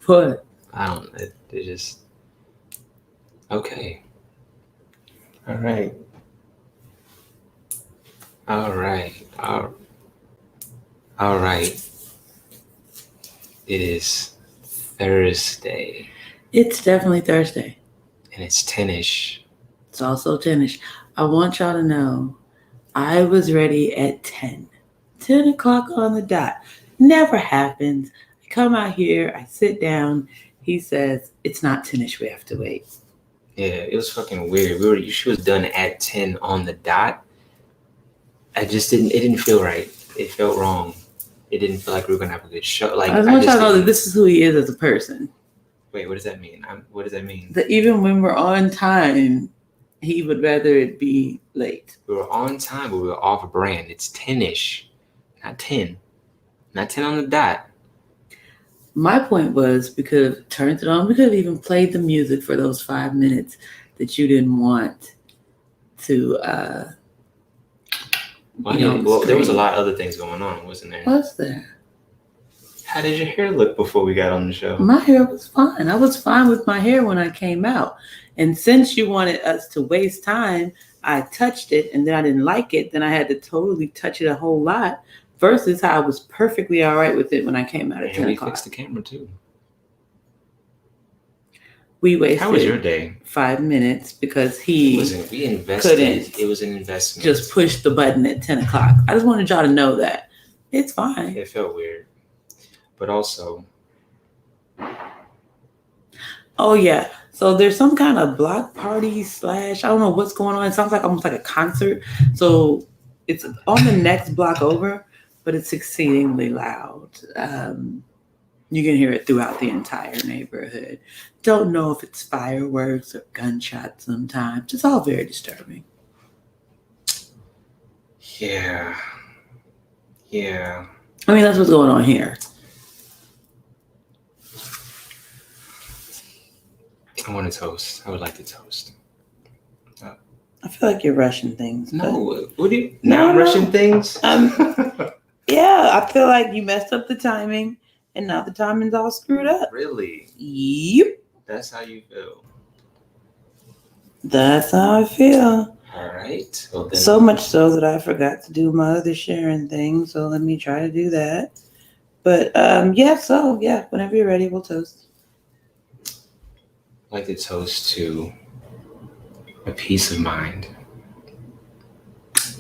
What? I don't. It just okay. All right. All right. All right. It is Thursday, It's definitely Thursday. and it's 10ish. It's also 10ish. I want y'all to know I was ready at 10. 10 o'clock on the dot. Never happens. I come out here, I sit down. He says, it's not 10ish, we have to wait. Yeah, it was fucking weird. She was done at 10 on the dot. It didn't feel right. It felt wrong. It didn't feel like we were gonna have a good show. Like I just want y'all to know that this is who he is as a person. Wait, what does that mean? What does that mean? That even when we're on time, he would rather it be late. We were on time, but we were off brand. It's 10ish, not 10. Not 10 on the dot. My point was, we could have turned it on. We could have even played the music for those 5 minutes that you didn't want to. There was a lot of other things going on, wasn't there? Was there? How did your hair look before we got on the show? My hair was fine. I was fine with my hair when I came out. And since you wanted us to waste time, I touched it and then I didn't like it. Then I had to totally touch it a whole lot versus how I was perfectly all right with it when I came out at 10 o'clock. And we fixed the camera too. We wasted. How was your day? 5 minutes because we invested. It was an investment. Just push the button at 10 o'clock. I just wanted y'all to know that. It's fine. It felt weird. But also. Oh, yeah. So there's some kind of block party / I don't know what's going on. It sounds like almost like a concert. So it's on the next block over, but it's exceedingly loud. You can hear it throughout the entire neighborhood. Don't know if it's fireworks or gunshots sometimes. It's all very disturbing. Yeah. I mean, that's what's going on here. I want to toast. I would like to toast. I feel like you're rushing things. No, what do you? Now I'm rushing things? Yeah, I feel like you messed up the timing, and now the timing's all screwed up. Really? Yep. That's how you feel? That's how I feel. All right. Well, then. So much so that I forgot to do my other sharing thing, so let me try to do that. But, whenever you're ready, we'll toast. I'd like to toast to a peace of mind.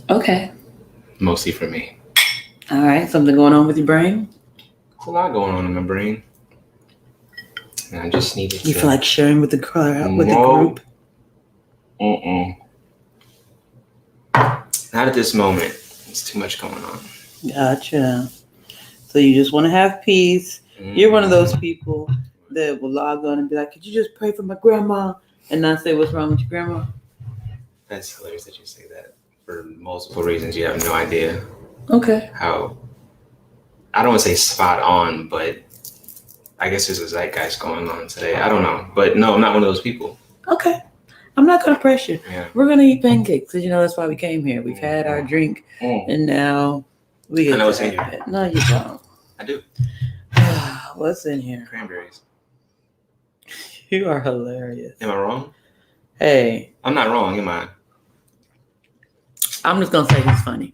Okay. Mostly for me. All right. Something going on with your brain? There's a lot going on in my brain. And I just needed to... You feel like sharing with the crowd, with the group? Not at this moment. It's too much going on. Gotcha. So you just want to have peace. You're one of those people that will log on and be like, could you just pray for my grandma and not say what's wrong with your grandma? That's hilarious that you say that for multiple reasons. You have no idea. Okay. How, I don't want to say spot on, but I guess there's a zeitgeist going on today. I don't know. But no, I'm not one of those people. Okay. I'm not going to press you. Yeah. We're going to eat pancakes because, that's why we came here. We've had our drink and now we get I know what's in here. No, you don't. I do. What's in here? Cranberries. You are hilarious. Am I wrong? Hey. I'm not wrong, am I? I'm just going to say he's funny.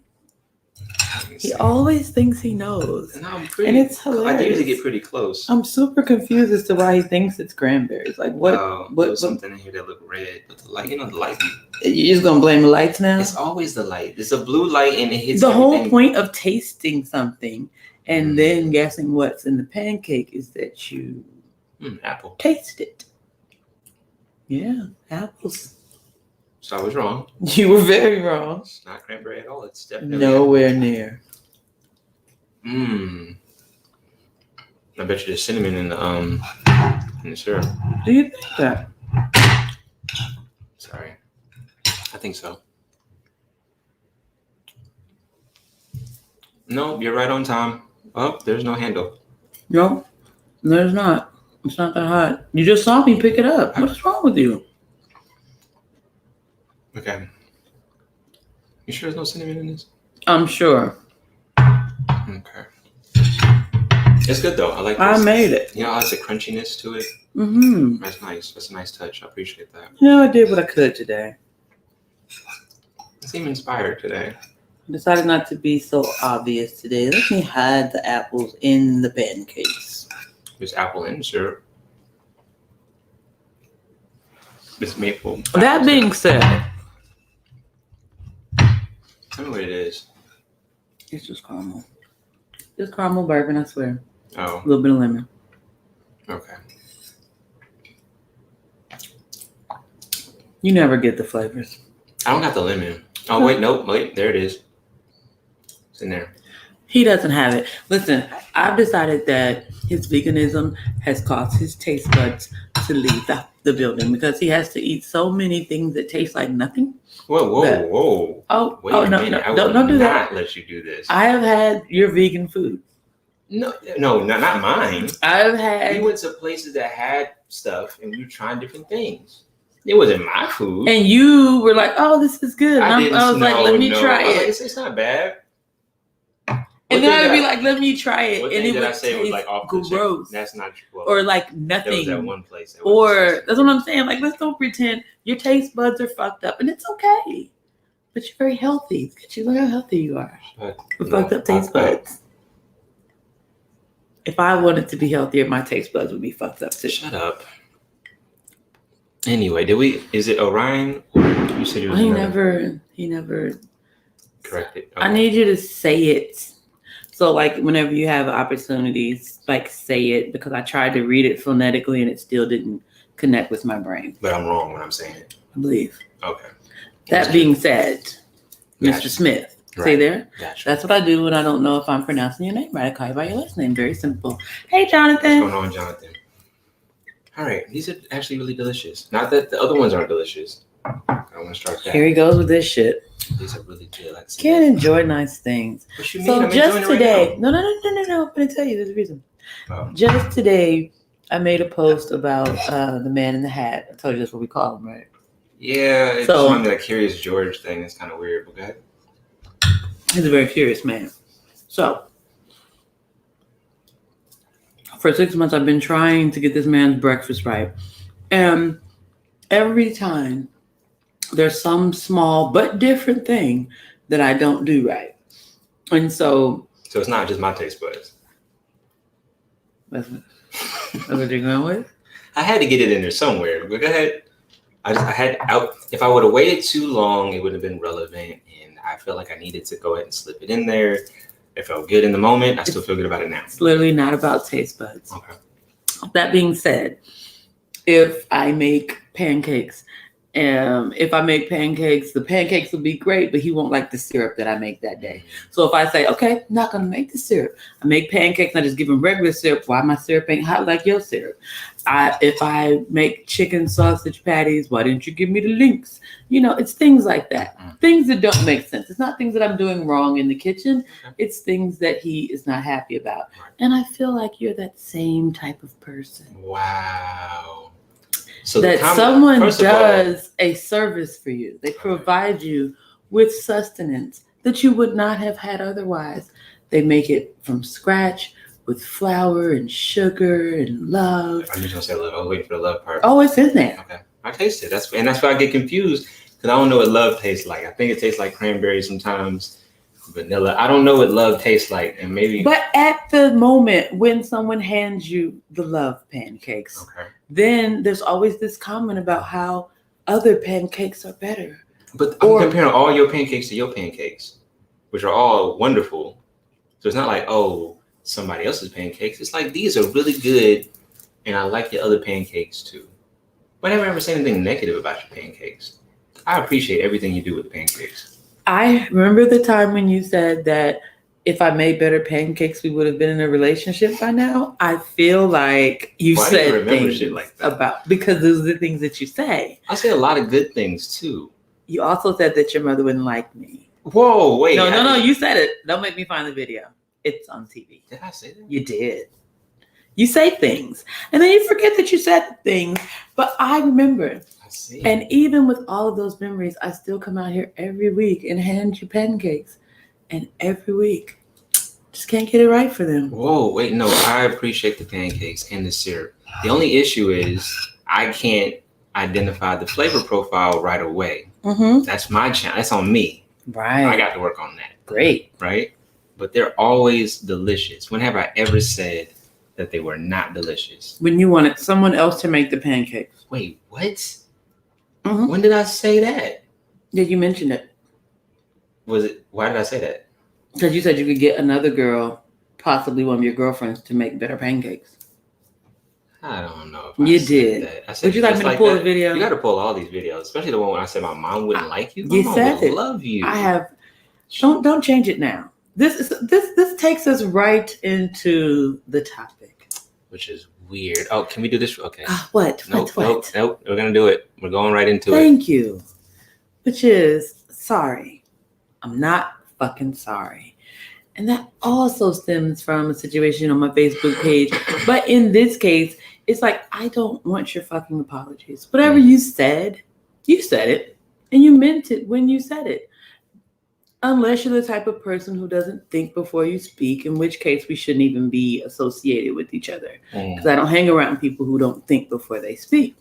He always thinks he knows. And it's hilarious. I usually get pretty close. I'm super confused as to why he thinks it's cranberries. Like what? There's something in here that look red, but the light, the light. You're just gonna blame the lights now? It's always the light. It's a blue light, and it hits. The whole point of tasting something and then guessing what's in the pancake is that you apple taste it. Yeah, apples. So I was wrong. You were very wrong. It's not cranberry at all. It's definitely nowhere near. I bet you there's cinnamon in the syrup. Do you think that? Sorry. I think so. No, you're right on time. Oh, there's no handle. No, there's not. It's not that hot. You just saw me pick it up. What's wrong with you? Okay. You sure there's no cinnamon in this? I'm sure. Okay. It's good though. I like. I this. made it. You know, I like the crunchiness to it. Mm-hmm. That's nice. That's a nice touch. I appreciate that. You know, I did what I could today. You seem inspired today. I decided not to be so obvious today. Let me hide the apples in the pancakes. There's apple and syrup. It's maple. That being said, Tell me what it is. it's just caramel. Just caramel bourbon, I swear. Oh, A little bit of lemon. okay. You never get the flavors. I don't got the lemon. Oh wait, nope. Wait, there it is. It's in there. He doesn't have it. Listen, I've decided that his veganism has caused his taste buds to leave the building because he has to eat so many things that taste like nothing. Whoa. Oh, Wait oh a no, minute. no, I don't will do that. not let you do this. I have had your vegan food. No, not mine. I've We had, went to places that had stuff, and we were trying different things. It wasn't my food. and you were like, "Oh, this is good." And I was like, no, "Let me no. try I was it." like, it's not bad. And then I'd be like, "Let me try it," What and thing it did I would say was taste like off the chain? gross, That's not true. or like There was that nothing. one place. That was Or disgusting. that's what I'm saying. Like, let's don't pretend your taste buds are fucked up, and it's okay. But you're very healthy. Look at you. Look how healthy you are. But, With no, fucked up taste buds. If I wanted to be healthier, my taste buds would be fucked up too. Shut up. Anyway, is it Orion? Or you said it was He another? never. Corrected. I need you to say it. So, like, whenever you have opportunities, like, say it, because I tried to read it phonetically and it still didn't connect with my brain. But I'm wrong when I'm saying it. I believe. Okay. That being said, Mr. Gotcha. Smith, Right. say there. Gotcha. That's what I do when I don't know if I'm pronouncing your name right. I call you by your last name. Very simple. Hey, What's Jonathan. going on, Jonathan? All right, these are actually really delicious. Not that the other ones aren't delicious. I want to start that. Here he goes with this shit. These are really good. Like Can't enjoy nice things. What you mean? So I'm just enjoying it today, right no. I'm gonna tell you there's a reason. now. Oh. Just today, I made a post about the man in the hat. I told you that's what we call him, right? Yeah, it's So- on the Curious George thing. It's kind of weird, but go ahead. He's a very curious man. So, for 6 months, I've been trying to get this man's breakfast right. And every time, there's some small but different thing that I don't do right. And so, So it's not just my taste buds. that's what you're going with? I had to get it in there somewhere, but go ahead. If I would have waited too long, it would have been relevant, and I felt like I needed to go ahead and slip it in there. It felt good in the moment. I still feel good about it now. It's literally not about taste buds. Okay. That being said, if I make pancakes, the pancakes will be great, but he won't like the syrup that I make that day. So if I say, okay, I'm not going to make the syrup. I make pancakes and I just give him regular syrup. Why my syrup ain't hot like your syrup? If I make chicken sausage patties, why didn't you give me the links? It's things like that. Things that don't make sense. It's not things that I'm doing wrong in the kitchen. It's things that he is not happy about. And I feel like you're that same type of person. Wow. So That someone does a service for you. They provide you with sustenance that you would not have had otherwise. They make it from scratch with flour and sugar and love. I'm just gonna say love. I was waiting for the love part. Oh, it's in there. Okay. I taste it. That's why I get confused because I don't know what love tastes like. I think it tastes like cranberry sometimes, vanilla. I don't know what love tastes like, and maybe. But at the moment when someone hands you the love pancakes, Okay. then there's always this comment about how other pancakes are better. But I'm comparing all your pancakes to your pancakes, which are all wonderful. So it's not like, oh, somebody else's pancakes. It's like these are really good, and I like your other pancakes too. But I never ever say anything negative about your pancakes. I appreciate everything you do with pancakes. I remember the time when you said that if I made better pancakes, we would have been in a relationship by now. I feel like you Why do you said remember things shit like that? about, because those are the things that you say. I say a lot of good things too. You also said that your mother wouldn't like me. Whoa, wait. No, you said it. Don't make me find the video. It's on TV. Did I say that? You did. You say things, and then you forget that you said things. But I remember. I see. And even with all of those memories, I still come out here every week and hand you pancakes. And every week, Just can't get it right for them. Whoa, wait, no, I appreciate the pancakes and the syrup. The only issue is I can't identify the flavor profile right away. Mm-hmm. That's my challenge. That's on me. Right. I got to work on that. Great. Right? But they're always delicious. When have I ever said that they were not delicious? When you wanted someone else to make the pancakes. Wait, what? Mm-hmm. When did I say that? Yeah, you mentioned it. Why did I say that? Because you said you could get another girl, possibly one of your girlfriends, to make better pancakes. I don't know. You did. That. I said, would you like me to pull the video? You got to pull all these videos, especially the one when I said my mom wouldn't like you. My You mom said would it. love you. I have. Don't change it now. This takes us right into the topic, which is weird. Oh, can we do this? Okay. What? Nope. What? Nope. We're gonna do it. We're going right into Thank you. Which is sorry. I'm not fucking sorry. And that also stems from a situation on my Facebook page. But in this case, it's like, I don't want your fucking apologies. Whatever you said it. And you meant it when you said it. Unless you're the type of person who doesn't think before you speak, in which case we shouldn't even be associated with each other. Because I don't hang around people who don't think before they speak.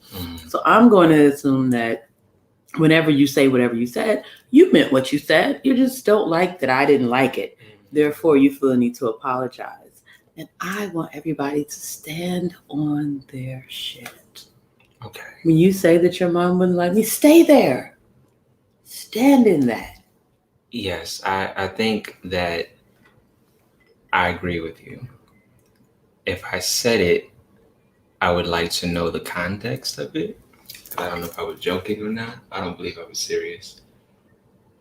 So I'm going to assume that whenever you say whatever you said, you meant what you said. You just don't like that I didn't like it. Therefore, you feel the need to apologize. And I want everybody to stand on their shit. Okay. When you say that your mom wouldn't like me, stay there. Stand in that. Yes, I think that I agree with you. If I said it, I would like to know the context of it. I don't know if I was joking or not. I don't believe I was serious.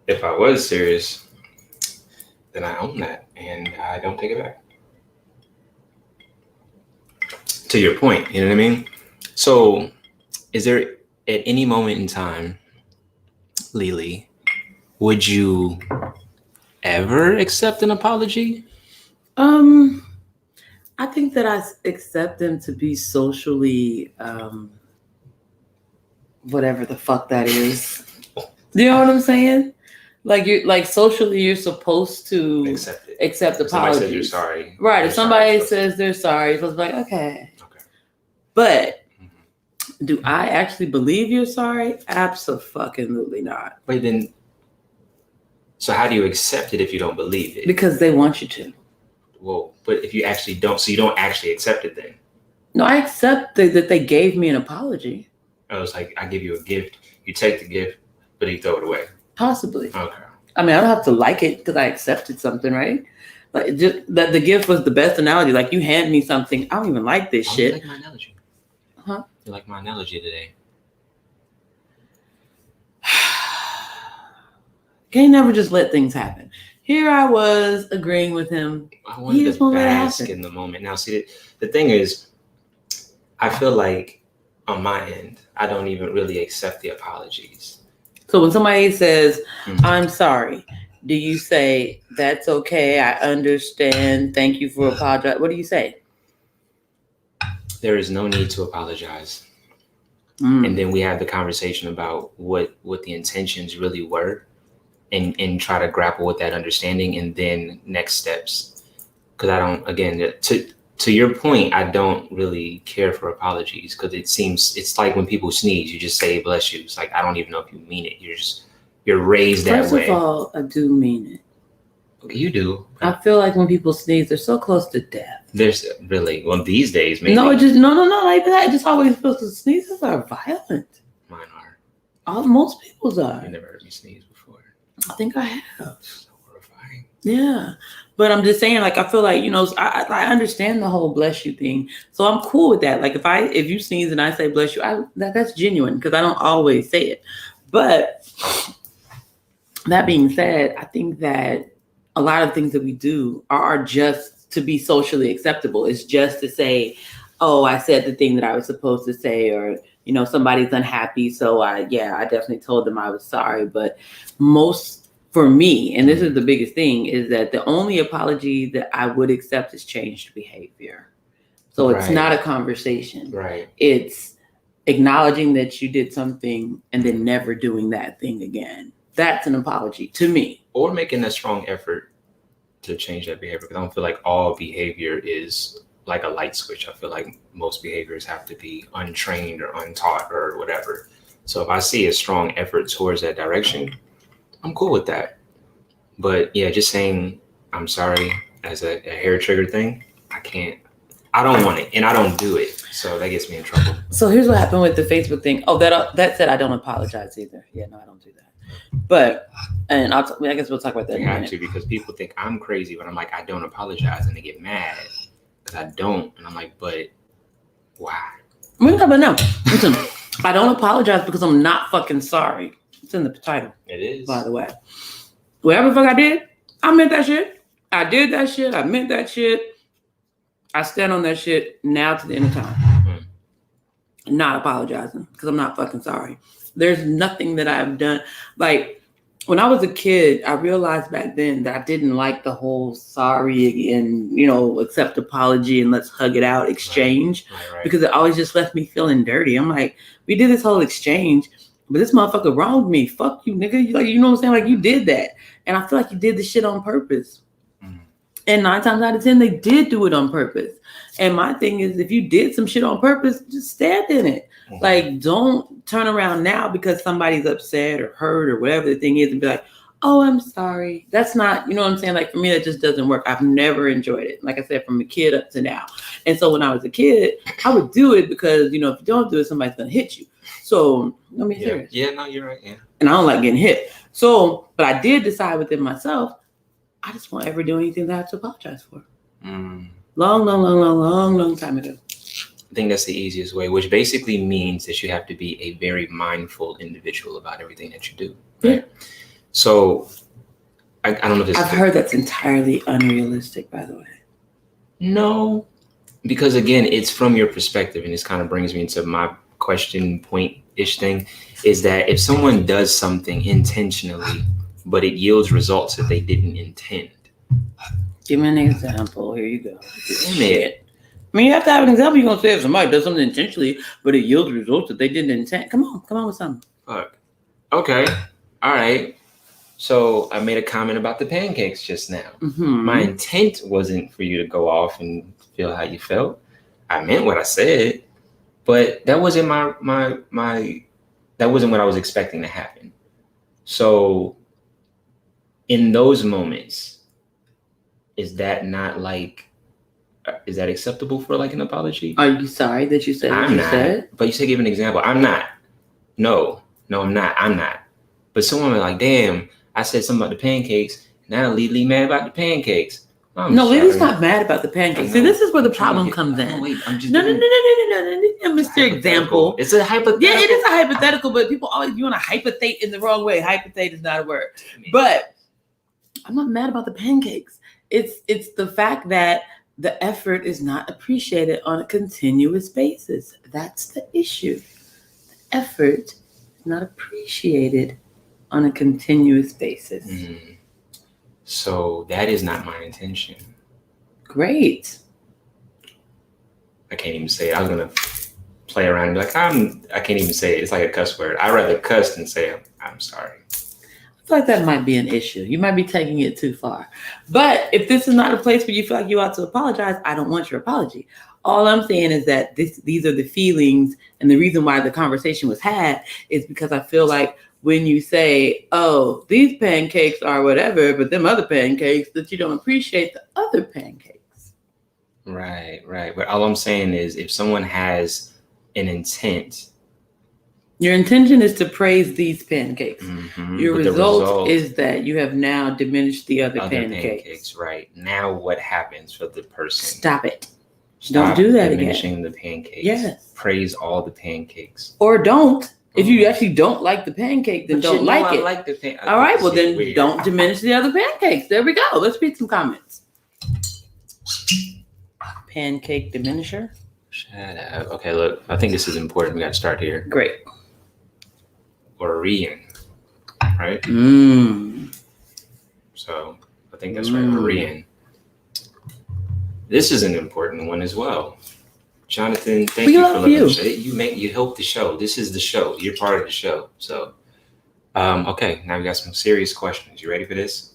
If I was serious, then I own that and I don't take it back. To your point, you know what I mean? So, is there at any moment in time, Lily, would you ever accept an apology? I think that I accept them to be socially, whatever the fuck that is. Do you know what I'm saying? Like socially, you're supposed to accept apologies. Somebody says you're sorry. Right. If somebody says they're sorry, it's like, okay. But do I actually believe you're sorry? Absolutely not. Wait, then. So how do you accept it if you don't believe it? Because they want you to. Whoa, but if you actually don't, so you don't actually accept it then? No, I accept that they gave me an apology. Oh, it's like I give you a gift, you take the gift, but you throw it away. Possibly. Okay. I mean, I don't have to like it because I accepted something, right? Like just that the gift was the best analogy. Like you hand me something, I don't even like this shit. You like my analogy? Huh? You like my analogy today? Can't never just let things happen. Here I was agreeing with him. I wanted to bask in the moment. Now, see, the thing is, I feel like on my end, I don't even really accept the apologies. So when somebody says, I'm sorry, do you say, that's okay, I understand, thank you for apologizing? What do you say? There is no need to apologize. And then we have the conversation about what the intentions really were. And try to grapple with that understanding and then next steps. Because I don't, again, to your point, I don't really care for apologies because it's like when people sneeze, you just say bless you. It's like, I don't even know if you mean it. You're raised that way. First of all, I do mean it. Okay, you do. I feel like when people sneeze, they're so close to death. There's really, well, these days, maybe. No, no, like that. It just always feels because sneezes are violent. Mine are. Most people's are. You never heard me sneeze before. I think I have. So horrifying. Yeah. But I'm just saying, like, I feel like, I understand the whole bless you thing. So I'm cool with that. Like, if you sneeze and I say bless you, that's genuine because I don't always say it. But that being said, I think that a lot of things that we do are just to be socially acceptable. It's just to say, oh, I said the thing that I was supposed to say, or, somebody's unhappy. So I definitely told them I was sorry. But for me, and this is the biggest thing, is that the only apology that I would accept is changed behavior. So it's not a conversation. Right. It's acknowledging that you did something and then never doing that thing again. That's an apology to me. Or making a strong effort to change that behavior, because I don't feel like all behavior is like a light switch. I feel like most behaviors have to be untrained or untaught or whatever. So if I see a strong effort towards that direction, I'm cool with that. But yeah, just saying I'm sorry as a hair trigger thing, I don't want it, and I don't do it. So that gets me in trouble. So here's what happened with the Facebook thing. Oh, that said, I don't apologize either. Yeah, no, I don't do that. But, and I guess we'll talk about that I in a have minute. to, because people think I'm crazy when I'm like, I don't apologize, and they get mad because I don't. And I'm like, but why? We're talking about now. Listen, I don't apologize because I'm not fucking sorry. It's in the title, It is. by the way. Whatever the fuck I did, I meant that shit. I did that shit. I meant that shit. I stand on that shit now to the end of time. Not apologizing because I'm not fucking sorry. There's nothing that I've done. Like, when I was a kid, I realized back then that I didn't like the whole sorry and, accept apology and let's hug it out exchange. Right. Because it always just left me feeling dirty. I'm like, we did this whole exchange, but this motherfucker wronged me. Fuck you, nigga. Like, you know what I'm saying? Like, you did that. And I feel like you did this shit on purpose. And 9 times out of 10, they did do it on purpose. And my thing is, if you did some shit on purpose, just stand in it. Mm-hmm. Like, don't turn around now because somebody's upset or hurt or whatever the thing is and be like, oh, I'm sorry. That's not, you know what I'm saying? Like, for me, that just doesn't work. I've never enjoyed it. Like I said, from a kid up to now. And so when I was a kid, I would do it because, if you don't do it, somebody's going to hit you. So, I mean, serious. Yeah, no, you're right. Yeah. And I don't like getting hit. So, but I did decide within myself, I just won't ever do anything that I have to apologize for. Long time ago. I think that's the easiest way, which basically means that you have to be a very mindful individual about everything that you do. Right? Yeah. So I don't know if this I've heard that's entirely unrealistic, by the way. No, because again, it's from your perspective, and this kind of brings me into my question point-ish thing, is that if someone does something intentionally, but it yields results that they didn't intend. Give me an example. Here you go. Damn it. I mean, you have to have an example. You're going to say if somebody does something intentionally, but it yields results that they didn't intend. Come on with something. Fuck. Okay. All right. So I made a comment about the pancakes just now. Mm-hmm. My intent wasn't for you to go off and feel how you felt. I meant what I said, but that wasn't that wasn't what I was expecting to happen. So in those moments, is that acceptable for like an apology? Are you sorry that you said what you said? But you said give an example. I'm not. No, I'm not. But someone was like, damn, I said something about the pancakes. Now Lily mad about the pancakes. Lily's not mad about the pancakes. See, this is where the problem comes in. Wait, No, Mr. Example. It's a hypothetical. Yeah, it is a hypothetical, but people always want to hypothete in the wrong way. Hypothete is not a word. But I'm not mad about the pancakes. It's the fact that the effort is not appreciated on a continuous basis. That's the issue. The effort is not appreciated on a continuous basis. Mm. So that is not my intention. Great. I can't even say it. I was gonna play around and be like, I can't even say it. It's like a cuss word. I'd rather cuss than say I'm sorry. I feel like that might be an issue. You might be taking it too far. But if this is not a place where you feel like you ought to apologize, I don't want your apology. All I'm saying is that these are the feelings, and the reason why the conversation was had is because I feel like when you say, oh, these pancakes are whatever, but them other pancakes, that you don't appreciate the other pancakes. Right. But all I'm saying is if someone has an intent. Your intention is to praise these pancakes. Mm-hmm. Your result is that you have now diminished the other pancakes. Right. Now what happens for the person? Stop it. Don't do that again. Diminishing the pancakes. Yes. Praise all the pancakes. Or don't. If you actually don't like the pancake, then don't like it. I like the pancake. All right, well then don't diminish the other pancakes. There we go. Let's read some comments. Pancake diminisher. Shut up. Okay, look. I think this is important. We got to start here. Great. Orion, right? So I think that's right. Orion. This is an important one as well. Jonathan, thank you for letting me. You help the show. This is the show. You're part of the show. So, okay, now we got some serious questions. You ready for this?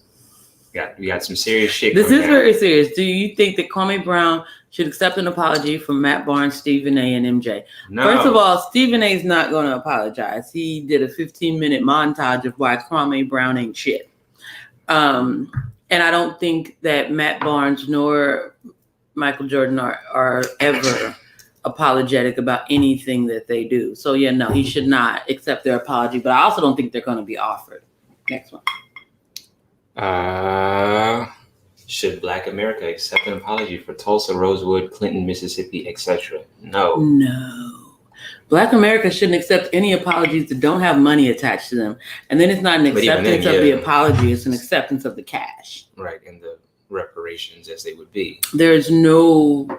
We got some serious shit. This coming is out. very serious. Do you think that Kwame Brown should accept an apology from Matt Barnes, Stephen A, and MJ? No. First of all, Stephen A is not going to apologize. He did a 15-minute montage of why Kwame Brown ain't shit. And I don't think that Matt Barnes nor Michael Jordan are ever apologetic about anything that they do. So yeah, no, he should not accept their apology. But I also don't think they're going to be offered. Next one. Should Black America accept an apology for Tulsa, Rosewood, Clinton, Mississippi, etc.? No. No. Black America shouldn't accept any apologies that don't have money attached to them. And then it's not an acceptance of the apology, it's an acceptance of the cash. Right, and the reparations as they would be. There's no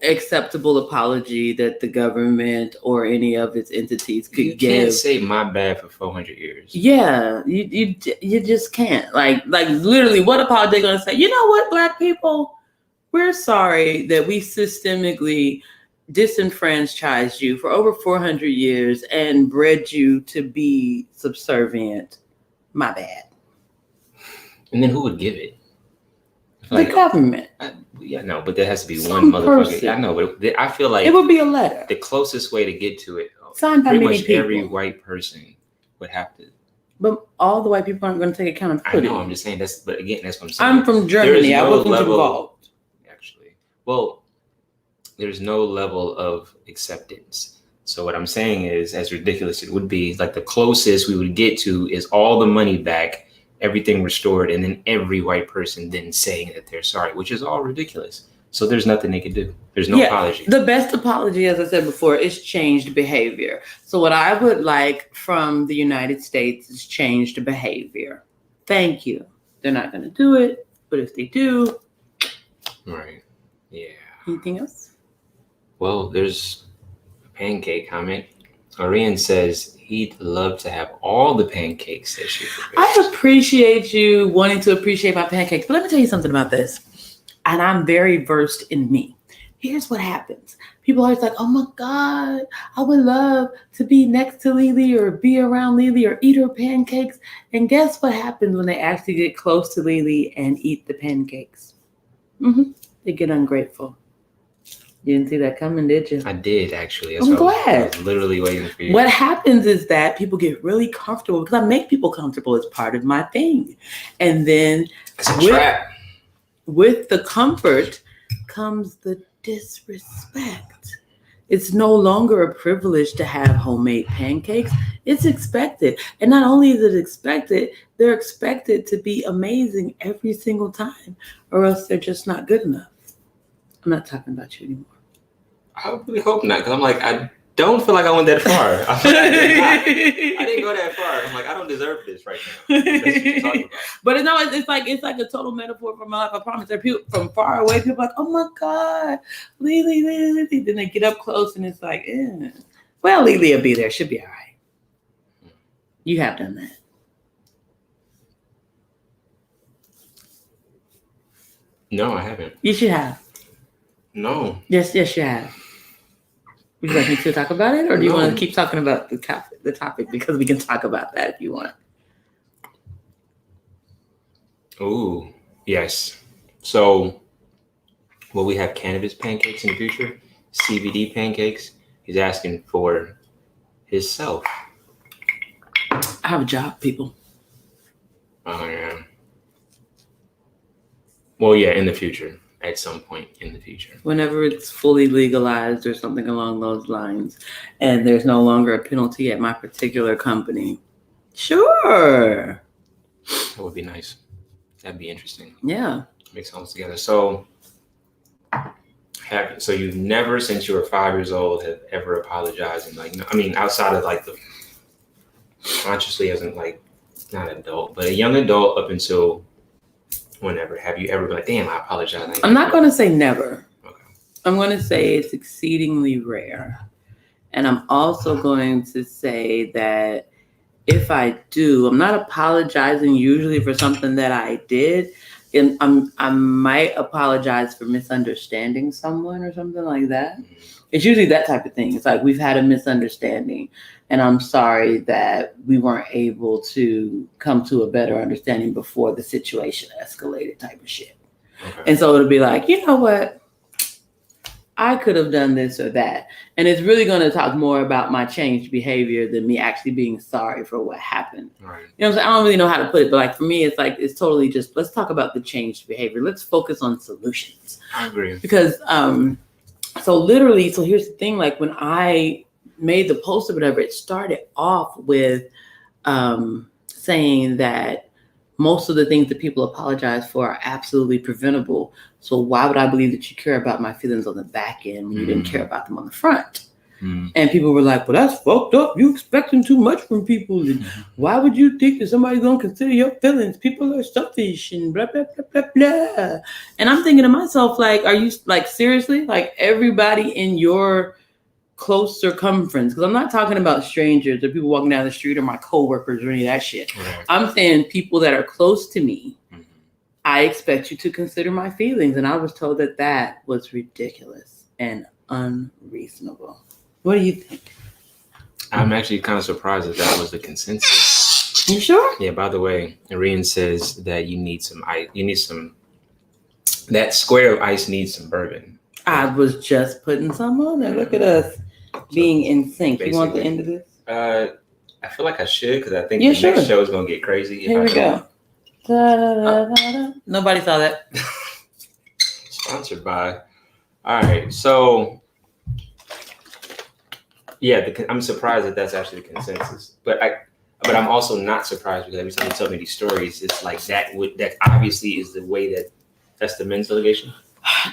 acceptable apology that the government or any of its entities could give. You can't say my bad for 400 years. Yeah, you just can't. Like literally, what apology are they going to say? You know what, Black people? We're sorry that we systemically disenfranchised you for over 400 years and bred you to be subservient. My bad. And then who would give it? The government. But there has to be Some one motherfucker. person. I know, but I feel like It would be a letter the closest way to get to it, signed by pretty many much people. every white person would have to. But all the white people aren't going to take accountability. I know. I'm just saying but again, that's what I'm saying. I'm from Germany. I wasn't involved. Actually, well, there's no level of acceptance. So what I'm saying is, as ridiculous it would be, like the closest we would get to is all the money back, everything restored, and then every white person then saying that they're sorry, which is all ridiculous. So there's nothing they can do. There's no apology. The best apology, as I said before, is changed behavior. So what I would like from the United States is changed behavior. Thank you. They're not going to do it, but if they do. Right. Yeah. Anything else? Well, there's a pancake comment. Orion says he'd love to have all the pancakes that she prepared. I appreciate you wanting to appreciate my pancakes, but let me tell you something about this. And I'm very versed in me. Here's what happens. People are always like, oh my God, I would love to be next to Lily or be around Lily or eat her pancakes. And guess what happens when they actually get close to Lily and eat the pancakes? They get ungrateful. You didn't see that coming, did you? I did, actually. I'm glad. I was literally waiting for you. What happens is that people get really comfortable because I make people comfortable as part of my thing. And then It's a trap. With the comfort comes the disrespect. It's no longer a privilege to have homemade pancakes. It's expected. And not only is it expected, they're expected to be amazing every single time, or else they're just not good enough. I'm not talking about you anymore. I really hope not, because I'm like, I don't feel like I went that far. I didn't go that far. I'm like, I don't deserve this right now. That's what you're talking about. But no, it's like a total metaphor for my life. I promise. There are people from far away. People are like, oh my God, Lily, Lily. Then they get up close and it's like, well, Lily will be there. She'll be all right. You have done that. No, I haven't. You should have. No. Yes, you have. Would you like me to talk about it, or do you want to keep talking about the topic? Because we can talk about that if you want. Ooh, yes. So, will we have cannabis pancakes in the future? CBD pancakes? He's asking for himself. I have a job, people. Oh, yeah. Well, yeah, in the future. At some point in the future. Whenever it's fully legalized or something along those lines, and there's no longer a penalty at my particular company. Sure. That would be nice. That'd be interesting. Yeah. Mix all this together. So you've never, since you were 5 years old, have ever apologized and outside of like the consciously as in like not an adult, but a young adult up until whenever, have you ever been like, damn, I apologize? I'm not going to say never. Okay. I'm going to say it's exceedingly rare. And I'm also going to say that if I do, I'm not apologizing usually for something that I did. And I might apologize for misunderstanding someone or something like that. It's usually that type of thing. It's like we've had a misunderstanding, and I'm sorry that we weren't able to come to a better understanding before the situation escalated, type of shit. Okay. And so it'll be like, you know what? I could have done this or that. And it's really going to talk more about my changed behavior than me actually being sorry for what happened. Right. You know what I'm saying? I don't really know how to put it, but like for me, it's like, it's totally just, let's talk about the changed behavior. Let's focus on solutions. I agree. Because, so here's the thing, like when I made the post or whatever, it started off with saying that most of the things that people apologize for are absolutely preventable. So why would I believe that you care about my feelings on the back end when you didn't care about them on the front? And people were like, well, that's fucked up. You expecting too much from people. And why would you think that somebody's going to consider your feelings? People are selfish and blah, blah, blah, blah, blah. And I'm thinking to myself, like, are you like, seriously? Like everybody in your close circumference, because I'm not talking about strangers or people walking down the street or my coworkers or any of that shit. Right. I'm saying people that are close to me. I expect you to consider my feelings. And I was told that that was ridiculous and unreasonable. What do you think? I'm actually kind of surprised that was the consensus. You sure? Yeah, by the way, Irene says that you need some ice. You need some, that square of ice needs some bourbon. I was just putting some on there. Look at us being in sync. You want the end of this? I feel like I should, because I think Yeah, the sure. next show is going to get crazy. Here we go. Da-da-da-da-da. Nobody saw that. Sponsored by. All right, so yeah, I'm surprised that that's actually the consensus. But I'm also not surprised, because every time you tell me these stories, it's like that obviously is the way that's the men's delegation.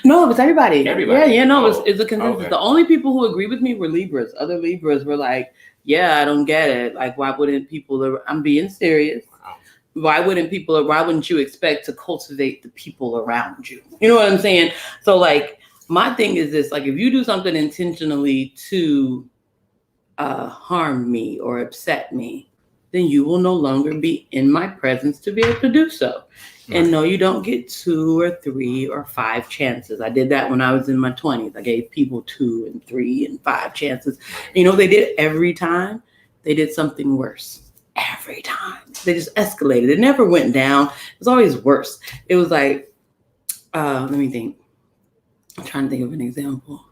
No, it was everybody. Everybody. Yeah, no, it's a consensus. Okay. The only people who agreed with me were Libras. Other Libras were like, yeah, I don't get it. Like, why wouldn't people, I'm being serious. Wow. Why wouldn't you expect to cultivate the people around you? You know what I'm saying? So like, my thing is this, like, if you do something intentionally to harm me or upset me, then you will no longer be in my presence to be able to do so. And no, you don't get 2 or 3 or 5 chances. I did that when I was in my 20s. I gave people 2 and 3 and 5 chances. You know, they did every time. They did something worse. Every time. They just escalated. It never went down. It was always worse. It was like, let me think. I'm trying to think of an example.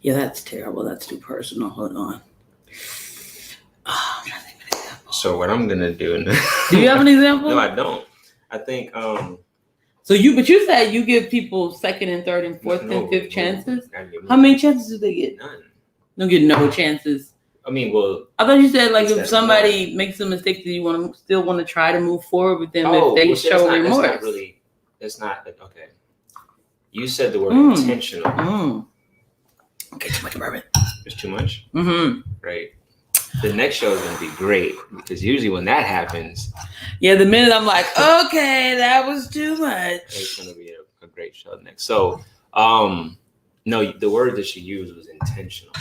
Yeah, that's terrible. That's too personal. Hold on. I'm trying to think of an example. So what I'm gonna do? Do you have an example? No, I don't. I think. But you said you give people 2nd and 3rd and 4th and 5th chances. How many chances do they get? None. Don't get no chances. I mean, well, I thought you said like if that's somebody makes a mistake, that you still want to try to move forward with them if they show remorse. That's not okay. You said the word intentional. Okay, too much bourbon. It's too much. Mm-hmm. Right. The next show is going to be great, because usually when that happens, yeah, the minute I'm like, okay, that was too much. It's going to be a great show next. So, no, the word that you used was intentional.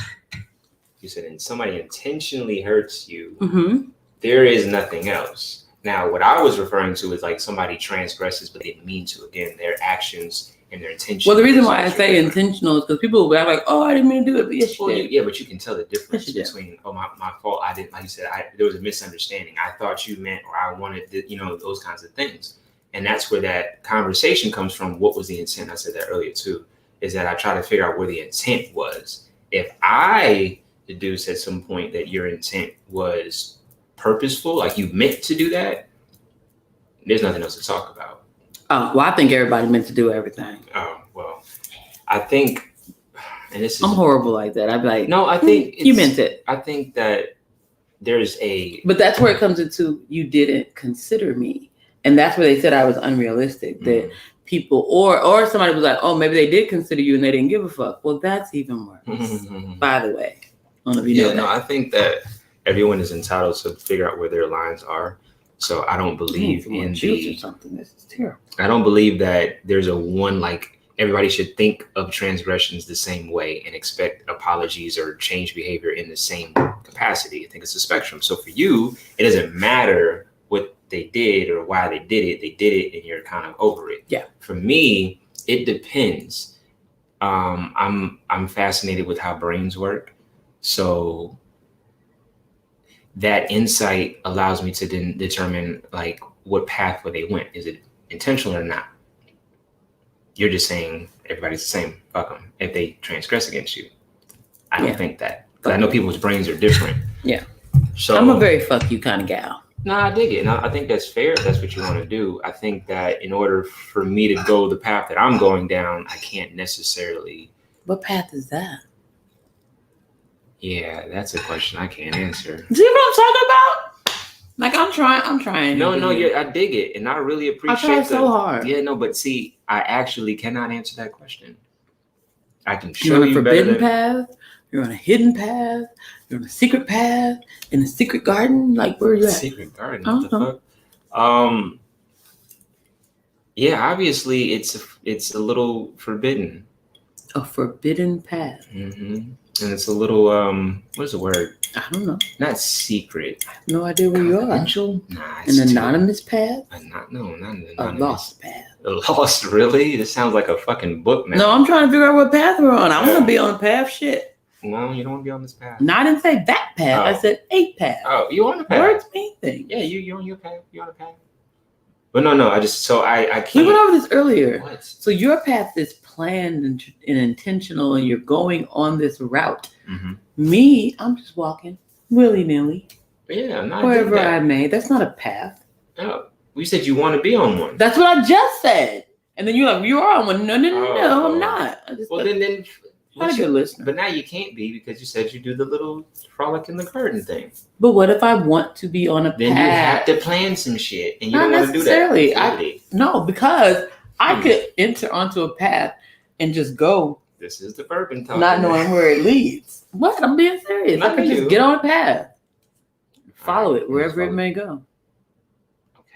You said, and somebody intentionally hurts you, there is nothing else. Now, what I was referring to is like somebody transgresses, but they didn't mean to. Again, their actions and their intention. Well, the reason why I say intentional is because people will be like, "Oh, I didn't mean to do it," but yes, you did. Yeah, but you can tell the difference Yes, between, my fault. I didn't, like you said, there was a misunderstanding. I thought you meant, or I wanted, those kinds of things. And that's where that conversation comes from. What was the intent? I said that earlier too. Is that I try to figure out where the intent was. If I deduce at some point that your intent was purposeful, like you meant to do that, there's nothing else to talk about. Oh, well, I think everybody meant to do everything. Oh, well, I think, and this is... I'm horrible like that. I'd be like, no, I think... you meant it. I think that there's a... But that's where it comes into, you didn't consider me. And that's where they said I was unrealistic. That people, or somebody was like, oh, maybe they did consider you and they didn't give a fuck. Well, that's even worse, by the way. I don't know if you know that. No, I think that everyone is entitled to figure out where their lines are. So I don't believe in the... something. This is terrible. I don't believe that there's a one, like, everybody should think of transgressions the same way and expect apologies or change behavior in the same capacity. I think it's a spectrum. So for you, it doesn't matter what they did or why they did it and you're kind of over it. Yeah. For me, It depends. I'm fascinated with how brains work, so that insight allows me to then determine like what pathway they went. Is it intentional or not? You're just saying everybody's the same. Fuck them if they transgress against you. I don't think that, because I know people's brains are different. Yeah. So I'm a very fuck you kind of gal. No, I dig it. And I think that's fair if that's what you want to do. I think that in order for me to go the path that I'm going down, I can't necessarily. What path is that? Yeah, that's a question I can't answer. See what I'm talking about? Like I'm trying. No, I dig it. And I really appreciate I try so hard. Yeah, no, but see, I actually cannot answer that question. I can show You're on a you forbidden better path. You're on a hidden path. You're on a secret path in a secret garden. Like where are you at? Secret garden. What the fuck? Yeah, obviously it's a little forbidden. A forbidden path. Mm-hmm. And it's a little what is the word? I don't know. Not secret. I have no idea where you are. Nah, An anonymous path? Not an anonymous. A lost path. A lost, really? This sounds like a fucking book now. No, I'm trying to figure out what path we're on. I want to be on path. Shit. No, you don't want to be on this path. No, I didn't say that path. Oh. I said a path. Oh, you on the path? Words mean things. Yeah, you on your path. You on the path. But no, I can't. We went over this earlier. What? So your path is planned and intentional, and you're going on this route. Mm-hmm. Me, I'm just walking willy-nilly. Yeah, not wherever I may. That's not a path. No, we said you want to be on one. That's what I just said. And then you're like, you are on one. No, I'm not. Well, then. Not a good listener. But now you can't be because you said you do the little frolic in the garden thing. But what if I want to be on a path? Then you have to plan some shit, and you not don't want to do that. Necessarily. No, because I could enter onto a path and just go. This is the bourbon talk. Not knowing where it leads. What? I'm being serious. I could just get on a path. Follow it wherever it may go. Okay.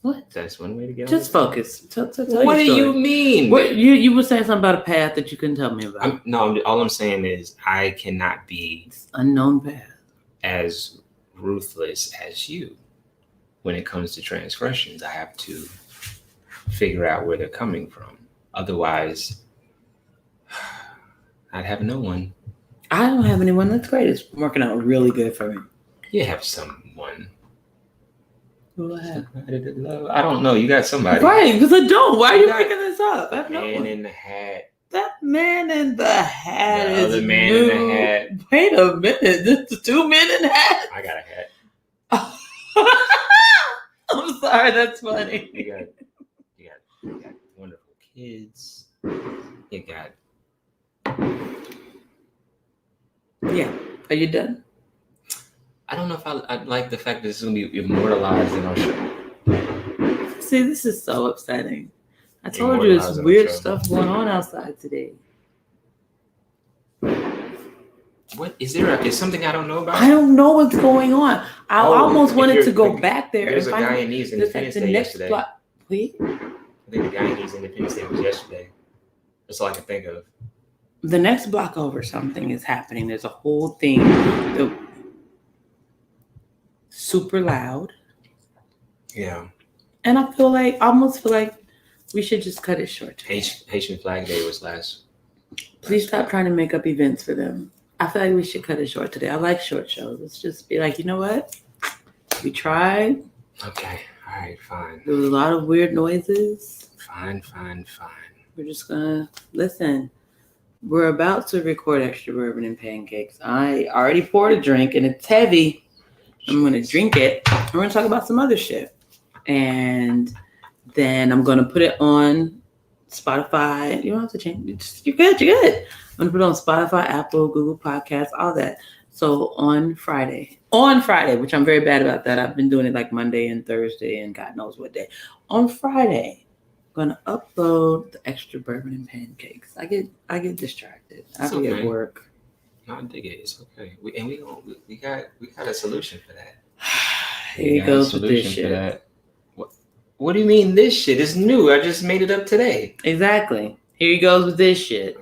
What? That's one way to get. Just focus. What do you mean? What, you were saying something about a path that you couldn't tell me about. All I'm saying is I cannot be unknown path as ruthless as you when it comes to transgressions. I have to figure out where they're coming from. Otherwise, I'd have no one. I don't have anyone. That's great. It's working out really good for me. You have someone. Who do I have? I don't know. You got somebody. Right, because I don't. Why are you making this up? I have no man one. in the hat. That man in the hat the is other man new. in the hat. Wait a minute. This is 2 men in the hat? I got a hat. I'm sorry. That's funny. You got wonderful kids. You got. Yeah. Are you done? I don't know if I like the fact that it's going to be immortalized in our show. See, this is so upsetting. I told you there's weird stuff going on outside today. What is there? Is something I don't know about? I don't know what's going on. I almost wanted to go back there. There's a guy in East Independence Day yesterday. Wait. I think the guy in East Independence Day was yesterday. That's all I can think of. The next block over, something is happening. There's a whole thing. Super loud. Yeah. And I almost feel like we should just cut it short. Haitian Flag Day was last. Please stop trying to make up events for them. I feel like we should cut it short today. I like short shows. Let's just be like, you know what? We tried. Okay. All right. Fine. There was a lot of weird noises. Fine. We're just gonna listen. We're about to record Extra Bourbon and Pancakes. I already poured a drink and it's heavy. I'm gonna drink it. We're gonna talk about some other shit. And then I'm gonna put it on Spotify. You don't have to change. You're good. I'm gonna put it on Spotify, Apple, Google Podcasts, all that. So on Friday, which I'm very bad about that. I've been doing it like Monday and Thursday and God knows what day. On Friday, I'm gonna upload the Extra Bourbon and Pancakes. I get distracted. I be at work. No, I dig it. It's okay. We got a solution for that. Here he goes with this shit. What do you mean this shit? It's new. I just made it up today. Exactly. Here he goes with this shit.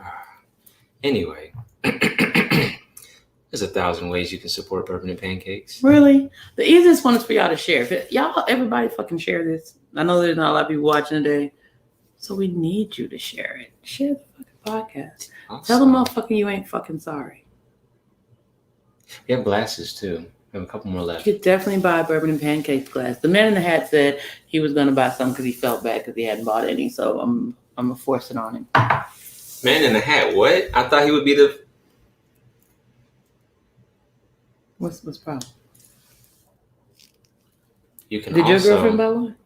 Anyway, there's 1,000 ways you can support Bourbon and Pancakes. Really? The easiest one is for y'all to share. Everybody fucking share this. I know there's not a lot of people watching today. So we need you to share it. Share the fucking podcast. Awesome. Tell them motherfucking you ain't fucking sorry. We have glasses too. We have a couple more You left. could definitely buy a bourbon and pancakes glass. The man in the hat said he was gonna buy some because he felt bad because he hadn't bought any. So I'm gonna force it on him. Man in the hat. What? I thought he would be the. What's the problem? You can. Did your also, girlfriend buy one?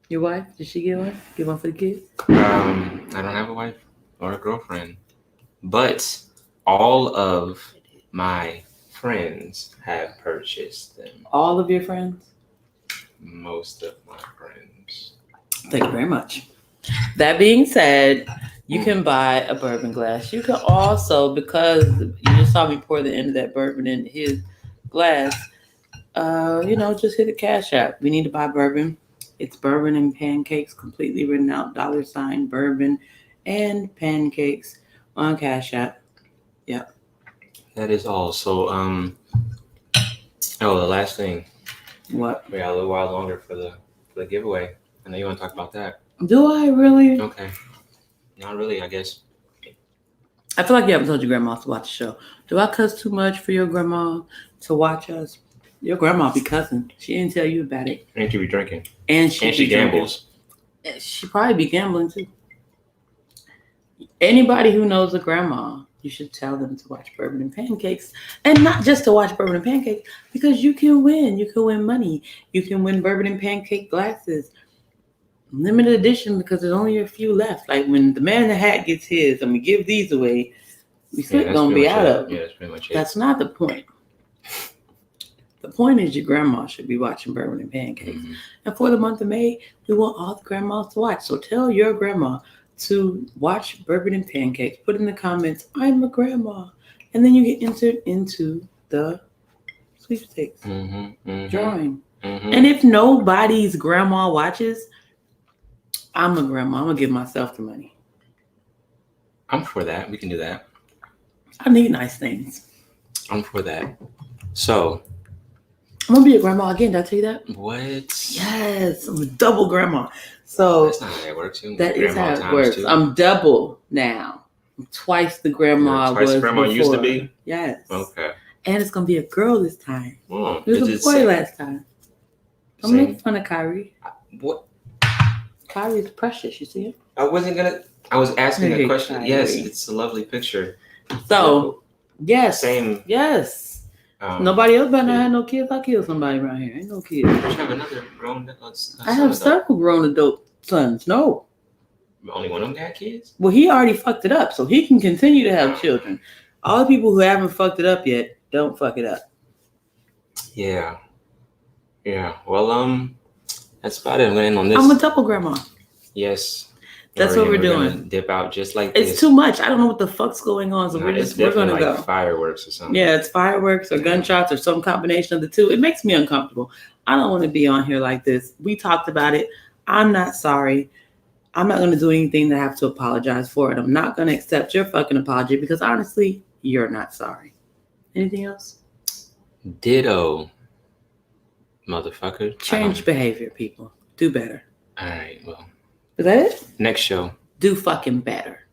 Your wife? Did she get one? Get one for the kids? I don't have a wife or a girlfriend, but all of my friends have purchased them. All of your friends? Most of my friends. Thank you very much. That being said, you can buy a bourbon glass. You can also, because you just saw me pour the end of that bourbon in his glass, just hit a Cash App. We need to buy bourbon. It's bourbon and pancakes, completely written out, $ bourbon and pancakes on Cash App. Yep. That is all. So, the last thing. What? We got a little while longer for the giveaway. I know you want to talk about that. Do I really? Okay. Not really, I guess. I feel like you haven't told your grandma to watch the show. Do I cuss too much for your grandma to watch us? Your grandma be cussing. She didn't tell you about it. And she be drinking. And she be gambles. drinking. She probably be gambling too. Anybody who knows a grandma, you should tell them to watch Bourbon and Pancakes. And not just to watch Bourbon and Pancakes, because you can win. You can win money. You can win Bourbon and Pancake glasses. Limited edition because there's only a few left. Like when the man in the hat gets his and we give these away, we still gonna be out of them. Yeah, that's pretty much it. That's not the point. The point is your grandma should be watching Bourbon and Pancakes. Mhm. And for the month of May, we want all the grandmas to watch. So tell your grandma to watch Bourbon and Pancakes. Put in the comments, I'm a grandma. And then you get entered into the sweepstakes drawing. Mhm. And if nobody's grandma watches, I'm a grandma. I'm going to give myself the money. I'm for that. We can do that. I need nice things. I'm for that. So, I'm going to be a grandma again. Did I tell you that? what? Yes. I'm a double grandma. So That's not how that works. that is how it works. Too. I'm double now. I'm twice the grandma You're twice was the grandma before. used to be? Yes. Okay. And it's going to be a girl this time. Oh, It was a boy last time. Don't same- make fun of Kyrie. What? Kyrie's precious. You see it? I was asking a Hey, question. Kyrie. Yes, it's a lovely picture. So, yes. Same. Yes. Nobody else better not yeah. have no kids. I kill somebody around here. Ain't no kids. You have another grown. I have several grown adult sons. No. Only one of them got kids. Well, he already fucked it up, so he can continue to have children. All the people who haven't fucked it up yet, don't fuck it up. Yeah. Yeah. Well, that's about it. I'm gonna end on this. I'm a double grandma. Yes. That's what we're gonna doing. Dip out just like this. It's too much. I don't know what the fuck's going on, so No, we're it's gonna definitely go. like fireworks or something. Yeah, it's fireworks or gunshots or some combination of the two. It makes me uncomfortable. I don't want to be on here like this. We talked about it. I'm not sorry. I'm not going to do anything that I have to apologize for. And I'm not going to accept your fucking apology because honestly, you're not sorry. Anything else? Ditto, motherfucker. Change behavior, people. Do better. All right. Well, Is that it? next show. Do fucking better.